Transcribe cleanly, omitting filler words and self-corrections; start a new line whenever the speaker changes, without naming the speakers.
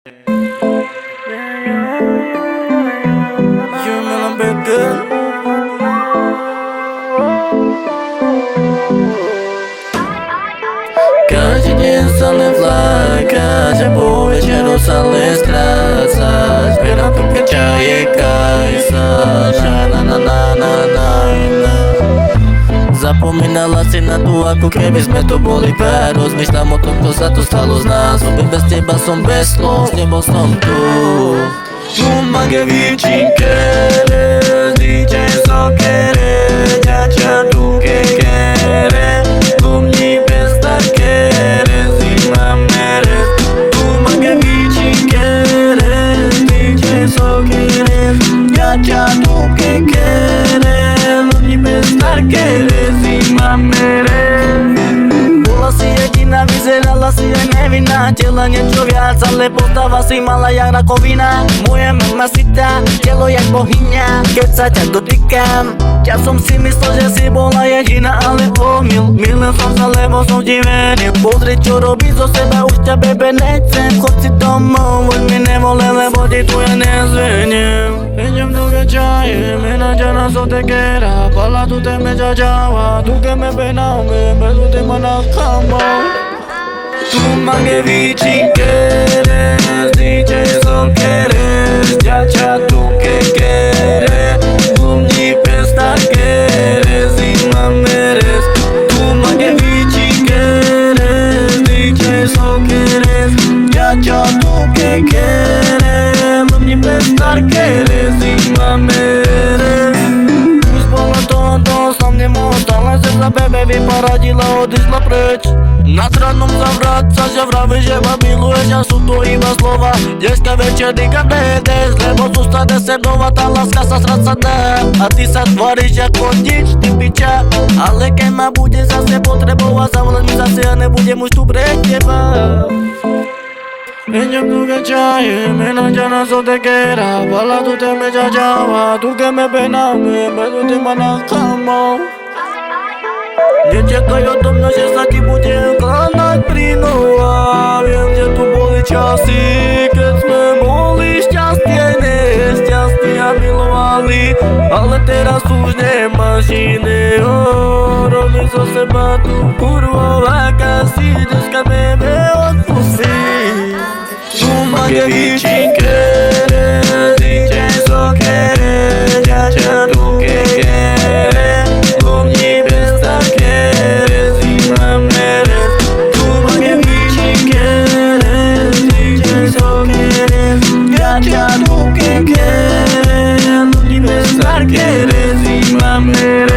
Každý deň sa len flákať a po večeru sa len strácať. Zbieram tu čaje, kajsač. Zapomínala si na tu, ako keby sme to boli pár. Rozmýšľam o tom, čo sa to stalo z nás. Bez teba som bez slov, s tebou som tu. Mamma che vinci quieres, dice so quieres, ya tu que quieres, mi besta quieres y mameres. Mamma che vinci quieres, dice so quieres, ya tu que quieres, mi besta quieres y mameres. Bola si jediná, vyzerala si aj nevinná, telo niečo viac, ale postava si mala jak rakovina. Moja mamacita, telo jak bohyňa, keď sa ťa dotýkam. Časom si myslel, že si bola jediná, ale omyl. Milujem som sa, lebo som ti veril. Pozri, čo robíš zo seba, už ťa bebe nechcem. Chod si domov, buď mi nevole, lebo ti tu ja nezveniem. Idem tu que chaye, mena jana so te quiera, pala tu te me chachawa, tu que me pename, me tu te manas cama. Tu man que vici quieres, dice so quieres, ya tu que quieres, tu ni pesta quieres y mameres. Tu man que vici quieres, dice so quieres, ya tu que quieres, tu ni pesta quieres y mameres. Už bolo to sa mne stala, že sa bebe vyparadila, odišla preč. Na stranom zavrácaš a vravíš, že ma miluješ a sú to iba slova. Dneska večer nikam nejdeš, lebo zostane se mnou a tá láska sa srať sa dá. A ty sa tváriš ako nič, ty piča. Ale keď ma bude zase potrebovať, zavolať mi zase a nebudem už tu pre teba. Idem tu que chaye, mena jana so te quiera, pala tu te me chachawa, tu que me pename, me tu te manas cama. Nečekaj odo mňa, že sa ti budem klanať pri nohách. Viem, že tu boli časy, keď sme boli šťastie, nešťastní a milovali. Ale teraz už nemáš iné, robím zo seba tu kurvo, aká si dneska bebe odpustí. Mamma che vinci quieres, dice so quieres, ya tu que quieres, mi besta quieres y mameres. Mamma che vinci quieres, dice so quieres, ya tu que quieres, mi besta quieres y mameres.